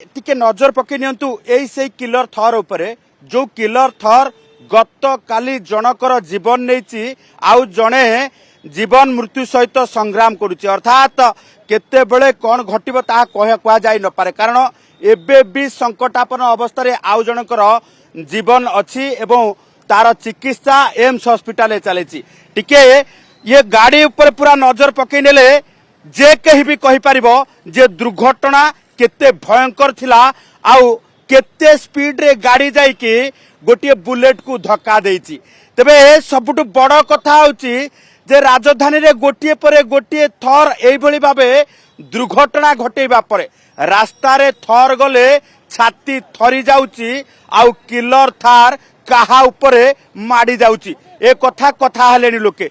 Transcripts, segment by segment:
टिके नजर पकई नियंतु एई से किलर थर उपरे जो किलर थर गत काली जनकर जीवन नहीं आउ जड़े जीवन मृत्यु सहित संग्राम करुच्ची अर्थात केते बेले कौन घटब ता कह जाई न पारे कारण एबे भी संकटापन्न अवस्था आउ जनकर जीवन अच्छी एवं तार चिकित्सा एम्स हॉस्पिटल चली टिके ये गाड़ी ऊपर पूरा नजर पकई नेले जे कहीं भी कहि परिबो जे दुर्घटना केते भयंकर थिला आउ केते स्पीड रे गाड़ी जाई कि गोटे बुलेट को धक्का देइची। तबे सबुटु बड़ कथा होची जे राजधानी रे गोटे परे गोटे थर एई भली भाबे दुर्घटना घटेबा परे रास्ता रे थर गले छाती थरी जाउची आउ किलर थार काहा उपरे माडी जाउची ए कथा कथा हलेनी लोके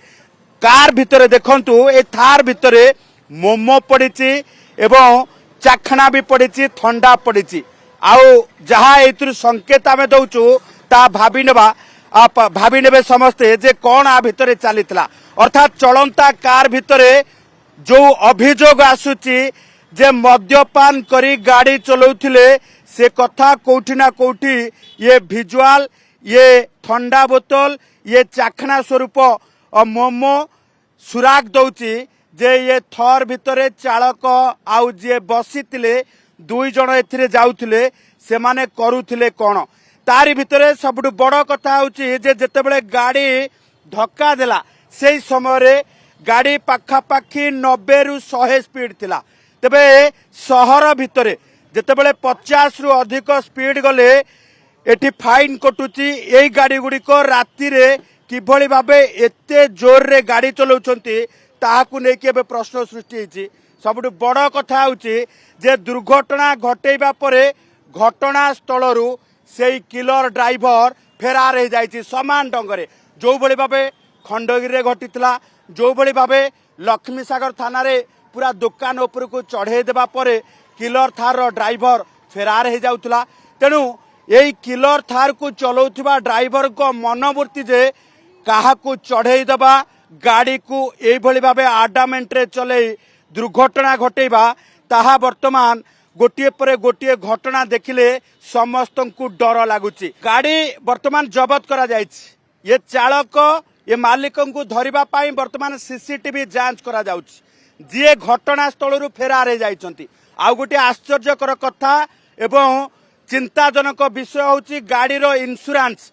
कार भितरे देखंतु ए थार भितरे मोमो पड़ीची एवं चाखना भी पड़ीची ठंडा पड़ीची आउ जहाँ एथुर संकेत आमे दउचु ता भाभी नेबे समस्ते जे कौन आ भितरे चलीथिला अर्थात चलंता कार भितरे जो अभियोग आसुची जे मद्यपान करी गाड़ी चलाउथिले से कथा कोठी ना कोठी ये विजुअल ये ठंडा बोतल ये चाखना स्वरूप मोमो सुराग दउची जे ये थर भितरे चालक आउ जे बसीतिले दुई जण एथिरे जाउथिले से माने करूथिले कोन तारी भितरे सबुठु बड़ कथा होची जे जेतेबेले गाड़ी धक्का देला सेई समय रे गाड़ी पाखापाखी 90 रु 100 स्पीड थिला तबे शहर भितरे जेतेबेले 50 रु अधिक स्पीड गले एठी फाइन कटुची एई गाड़ी गुडी को राती रे किभली भाबे एते जोर रे गाड़ी चलाउछंती ताहाकु नै के प्रश्न सृष्टि होची सबुठु बड़ कथा होची जे दुर्घटना घटेबा परे घटना स्थलरू सेई किलर ड्राइवर फेरार हो जाइछि समान ढंगरे जो भली भाबे खंडगिरी रे घटितला जो भली भाबे लक्ष्मी सागर थाना रे पूरा दुकान ऊपर को चढ़े देबा परे किलर थार ड्राइवर फेरार हो जाउतला तेणु एई किलर थार को चलाउथिबा ड्राइवर को मनोवृत्ति जे काहाकू चढ़े देबा गाड़ी को एई भली भाबे आडामेंट रे चले दुर्घटना घटेबा ताहा वर्तमान गोटे पर गोटे घटना देखिले समस्त को डर लगुच गाड़ी वर्तमान जबत करा जायछि ये चालक ये मालिक को धरिबा पाई वर्तमान सीसीटीवी जांच करा जाउछि जे घटना स्थल फेरार जाइछंती आ गोटे आश्चर्यकर कथा एवं चिंताजनक विषय होछि गाड़ी रो इंश्योरेंस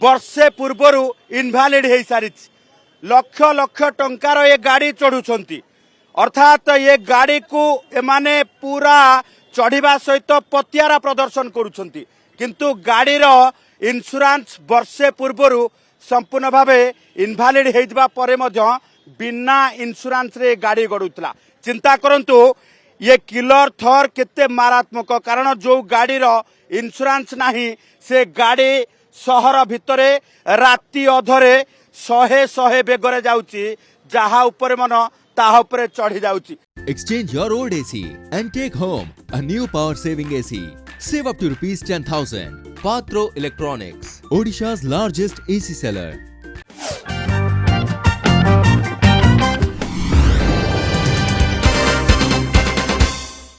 वर्षे पूर्वरु इनवैलिड हो सारी लक्ष लक्ष टंकार ये गाड़ी चढ़ुछंती अर्थात ये गाड़ी को एमाने पूरा चढ़िबा सहित पतियारा प्रदर्शन करुछंती किंतु गाड़ी रो इंश्योरेंस वर्षे पूर्वरु संपूर्ण भावे इनवैलिड हेइजबा परे मध्य बिना इंश्योरेंस रे गाड़ी गडुतला चिंता करंतु ये किलर थर केते मारात्मक कारण जो गाड़ी रो इंश्योरेंस नाही से गाड़ी शहर भितरे राति अधरे 100 बेगरे जाउची जहा ऊपर मन ताहा ऊपर चढ़ी जाउची। Exchange your old AC and take home a new power saving AC. Save up to rupees 10,000. Patro Electronics, Odisha's largest AC seller.